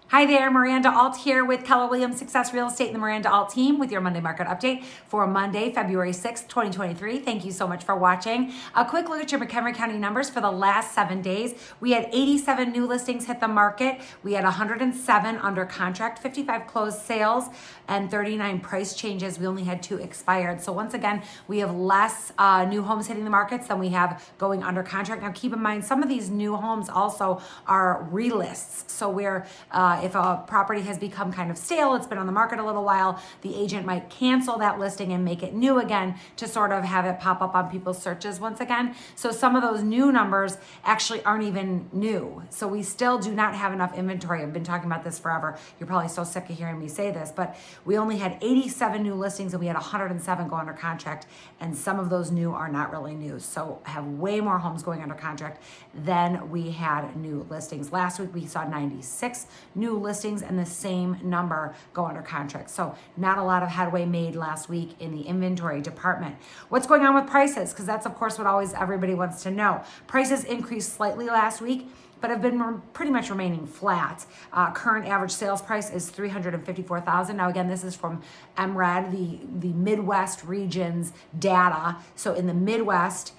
Hi there, Miranda Alt here with Keller Williams Success Real Estate and the Miranda Alt team with your Monday market update for Monday, February 6th, 2023. Thank you so much for watching. A quick look at your McHenry County numbers for the last 7 days. We had 87 new listings hit the market. We had 107 under contract, 55 closed sales, and 39 price changes. We only had 2 expired. So once again, we have less new homes hitting the markets than we have going under contract. Now keep in mind, some of these new homes also are relists. So we're if a property has become kind of stale, it's been on the market a little while, the agent might cancel that listing and make it new again to sort of have it pop up on people's searches once again. So some of those new numbers actually aren't even new. So we still do not have enough inventory. I've been talking about this forever. You're probably so sick of hearing me say this, but we only had 87 new listings and we had 107 go under contract, and some of those new are not really new. So have way more homes going under contract than we had new listings. Last week we saw 96 new listings and the same number go under contract. So not a lot of headway made last week in the inventory department. What's going on with prices? Because that's of course what always everybody wants to know. Prices increased slightly last week, but have been pretty much remaining flat. Current average sales price is $354,000. Now again, this is from MRED, the Midwest region's data. So in the Midwest,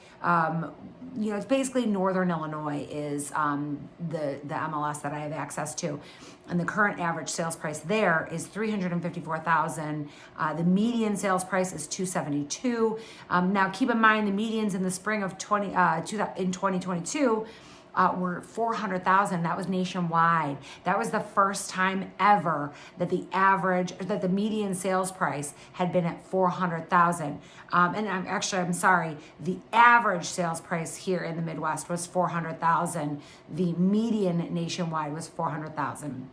it's basically Northern Illinois is the MLS that I have access to. And the current average sales price there is $354,000. The median sales price is $272,000. Now keep in mind the medians in the spring of 2022 were $400,000. That was nationwide. That was the first time ever that the median sales price had been at $400,000. I'm sorry, the average sales price here in the Midwest was $400,000. The median nationwide was $400,000.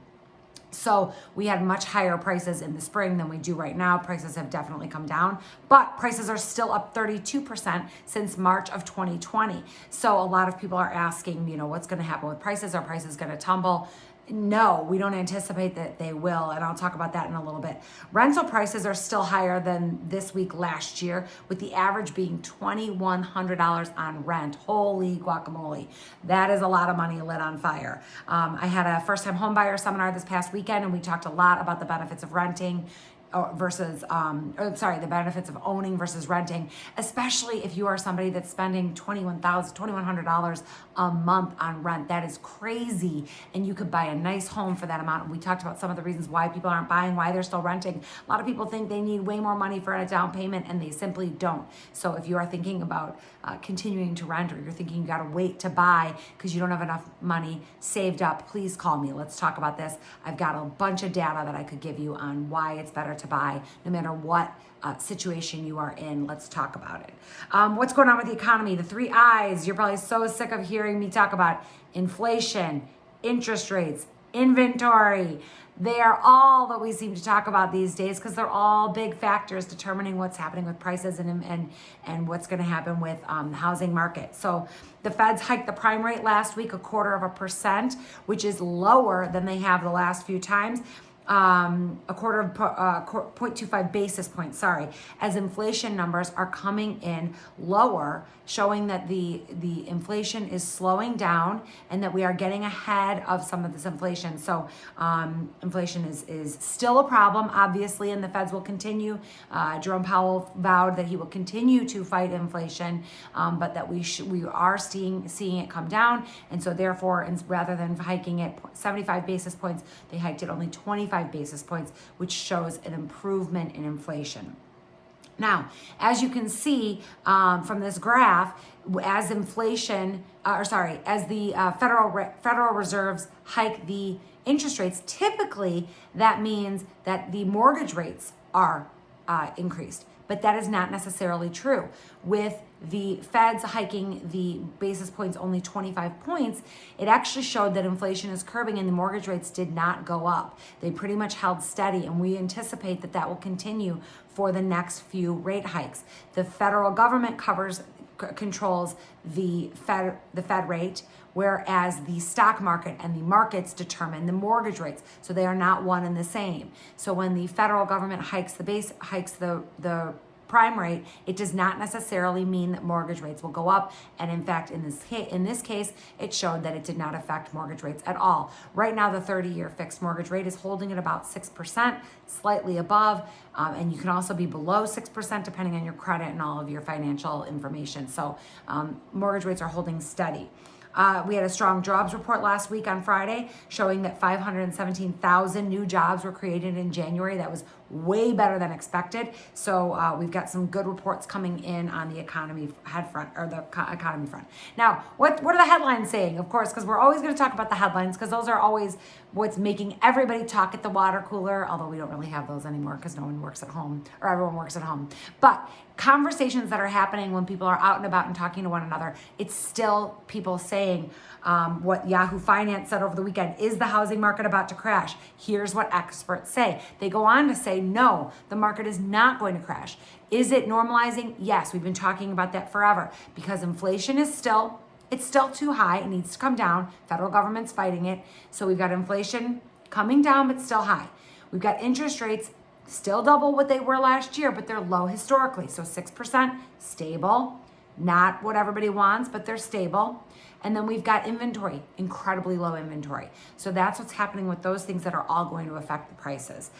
So we had much higher prices in the spring than we do right now. Prices have definitely come down, but prices are still up 32% since March of 2020. So a lot of people are asking, what's going to happen with prices? Are prices going to tumble? No, we don't anticipate that they will, and I'll talk about that in a little bit. Rental prices are still higher than this week last year, with the average being $2,100 on rent. Holy guacamole. That is a lot of money lit on fire. I had a first-time homebuyer seminar this past weekend, and we talked a lot about the benefits of renting the benefits of owning versus renting, especially if you are somebody that's spending $2,100 a month on rent. That is crazy. And you could buy a nice home for that amount. And we talked about some of the reasons why people aren't buying, why they're still renting. A lot of people think they need way more money for a down payment, and they simply don't. So if you are thinking about continuing to rent, or you're thinking you got to wait to buy because you don't have enough money saved up, please call me. Let's talk about this. I've got a bunch of data that I could give you on why it's better to buy no matter what situation you are in. Let's talk about it. What's going on with the economy? The 3 I's. You're probably so sick of hearing me talk about inflation, interest rates, inventory. They are all that we seem to talk about these days because they're all big factors determining what's happening with prices and what's going to happen with the housing market. So the Feds hiked the prime rate last week 0.25%, which is lower than they have the last few times. 0.25 basis points, as inflation numbers are coming in lower, showing that the inflation is slowing down and that we are getting ahead of some of this inflation. So inflation is still a problem, obviously, and the Feds will continue. Jerome Powell vowed that he will continue to fight inflation, but that we are seeing it come down. And so therefore, rather than hiking it 75 basis points, they hiked it only 25 basis points, which shows an improvement in inflation. Now, as you can see from this graph, as the Federal Reserves hike the interest rates, typically that means that the mortgage rates are increased. But that is not necessarily true. With the Feds hiking the basis points only 25 points, it actually showed that inflation is curbing and the mortgage rates did not go up. They pretty much held steady, and we anticipate that that will continue for the next few rate hikes. The federal government controls the Fed rate, whereas the stock market and the markets determine the mortgage rates. So they are not one and the same. So when the federal government hikes the prime rate, it does not necessarily mean that mortgage rates will go up. And in fact, in this case, it showed that it did not affect mortgage rates at all. Right now, the 30-year fixed mortgage rate is holding at about 6%, slightly above. And you can also be below 6% depending on your credit and all of your financial information. So mortgage rates are holding steady. We had a strong jobs report last week on Friday showing that 517,000 new jobs were created in January. That was way better than expected. So we've got some good reports coming in on the economy economy front. Now, what are the headlines saying? Of course, because we're always going to talk about the headlines because those are always what's making everybody talk at the water cooler, although we don't really have those anymore because no one works at home or everyone works at home. But conversations that are happening when people are out and about and talking to one another, it's still people saying what Yahoo Finance said over the weekend. Is the housing market about to crash? Here's what experts say. They go on to say, no, the market is not going to crash. Is it normalizing? Yes, we've been talking about that forever because inflation is still too high. It needs to come down. Federal government's fighting it. So we've got inflation coming down, but still high. We've got interest rates still double what they were last year, but they're low historically. So 6%, stable, not what everybody wants, but they're stable. And then we've got inventory, incredibly low inventory. So that's what's happening with those things that are all going to affect the prices.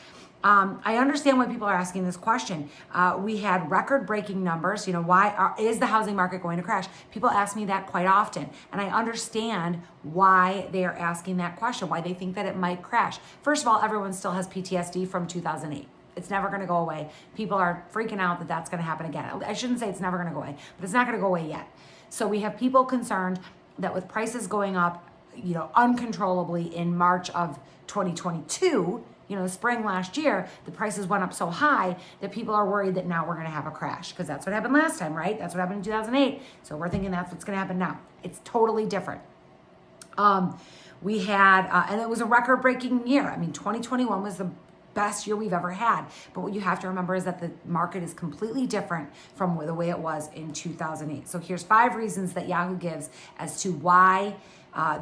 I understand why people are asking this question. We had record-breaking numbers. Is the housing market going to crash? People ask me that quite often, and I understand why they are asking that question, why they think that it might crash. First of all, everyone still has PTSD from 2008. It's never going to go away. People are freaking out that that's going to happen again. I shouldn't say it's never going to go away, but it's not going to go away yet. So we have people concerned that with prices going up, uncontrollably in March of 2022, the spring last year, the prices went up so high that people are worried that now we're going to have a crash because that's what happened last time, right? That's what happened in 2008. So we're thinking that's what's going to happen now. It's totally different. We had, and it was a record-breaking year. 2021 was the best year we've ever had. But what you have to remember is that the market is completely different from the way it was in 2008. So here's 5 reasons that Yahoo gives as to why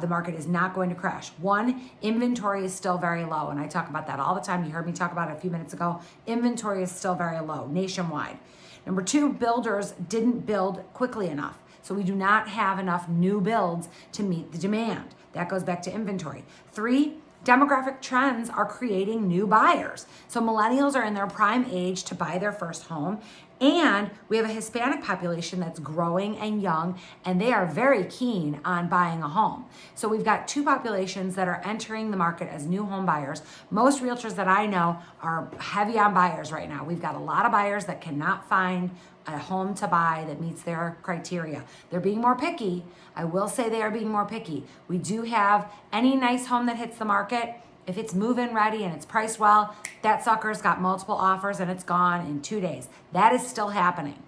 the market is not going to crash. 1, inventory is still very low. And I talk about that all the time. You heard me talk about it a few minutes ago. Inventory is still very low nationwide. Number 2, builders didn't build quickly enough. So we do not have enough new builds to meet the demand. That goes back to inventory. 3, demographic trends are creating new buyers. So millennials are in their prime age to buy their first home. And we have a Hispanic population that's growing and young, and they are very keen on buying a home. So we've got 2 populations that are entering the market as new home buyers. Most realtors that I know are heavy on buyers right now. We've got a lot of buyers that cannot find a home to buy that meets their criteria. They're being more picky. I will say they are being more picky. We do have any nice home that hits the market. If it's move-in ready and it's priced well, that sucker's got multiple offers and it's gone in 2 days. That is still happening.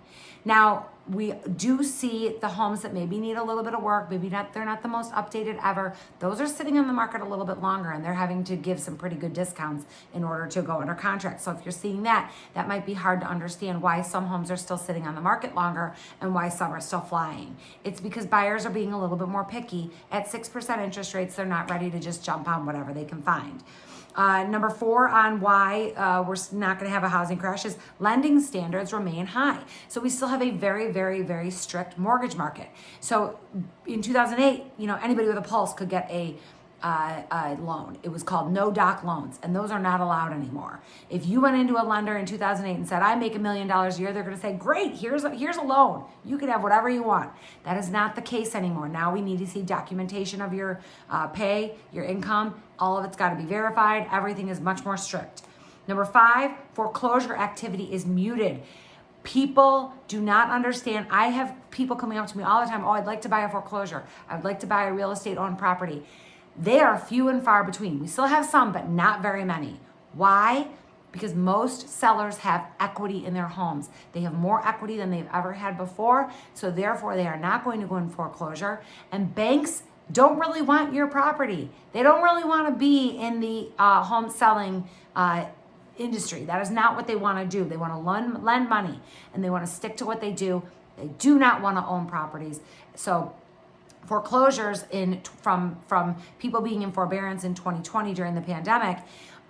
Now, we do see the homes that maybe need a little bit of work, they're not the most updated ever. Those are sitting on the market a little bit longer and they're having to give some pretty good discounts in order to go under contract. So if you're seeing that might be hard to understand why some homes are still sitting on the market longer and why some are still flying. It's because buyers are being a little bit more picky. At 6% interest rates, they're not ready to just jump on whatever they can find. Number 4 on why we're not going to have a housing crash is lending standards remain high. So we still have a very, very, very strict mortgage market. So in 2008, anybody with a pulse could get a loan. It was called no doc loans, and those are not allowed anymore. If you went into a lender in 2008 and said, I make $1 million a year, they're going to say, great, here's a loan. You can have whatever you want. That is not the case anymore. Now we need to see documentation of your pay, your income. All of it's got to be verified. Everything is much more strict. Number 5, foreclosure activity is muted. People do not understand. I have people coming up to me all the time. Oh, I'd like to buy a foreclosure. I'd like to buy a real estate owned property. They are few and far between. We still have some, but not very many. Why? Because most sellers have equity in their homes. They have more equity than they've ever had before. So therefore, they are not going to go in foreclosure. And banks don't really want your property. They don't really want to be in the home selling industry. That is not what they want to do. They want to lend money and they want to stick to what they do. They do not want to own properties. So foreclosures from people being in forbearance in 2020 during the pandemic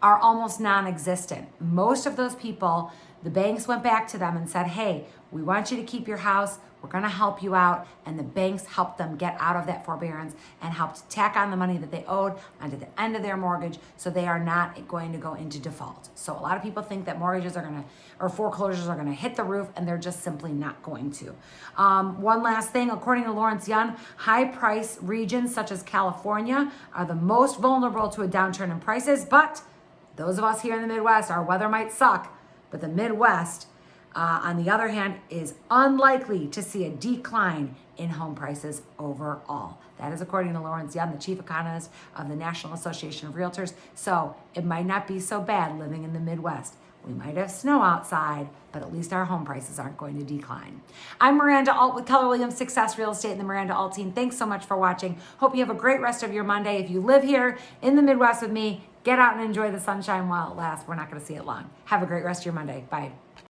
are almost non-existent. Most of those people the banks went back to them and said, hey, we want you to keep your house. We're going to help you out. And the banks helped them get out of that forbearance and helped tack on the money that they owed onto the end of their mortgage, so they are not going to go into default. So a lot of people think that mortgages are going to, or foreclosures are going to hit the roof, and they're just simply not going to. One last thing, according to Lawrence Yun, high price regions such as California are the most vulnerable to a downturn in prices, but those of us here in the Midwest, our weather might suck, but the Midwest, on the other hand, is unlikely to see a decline in home prices overall. That is according to Lawrence Young, the chief economist of the National Association of Realtors. So it might not be so bad living in the Midwest. We might have snow outside, but at least our home prices aren't going to decline. I'm Miranda Alt with Keller Williams Success Real Estate and the Miranda Alt team. Thanks so much for watching. Hope you have a great rest of your Monday. If you live here in the Midwest with me, get out and enjoy the sunshine while it lasts. We're not going to see it long. Have a great rest of your Monday. Bye.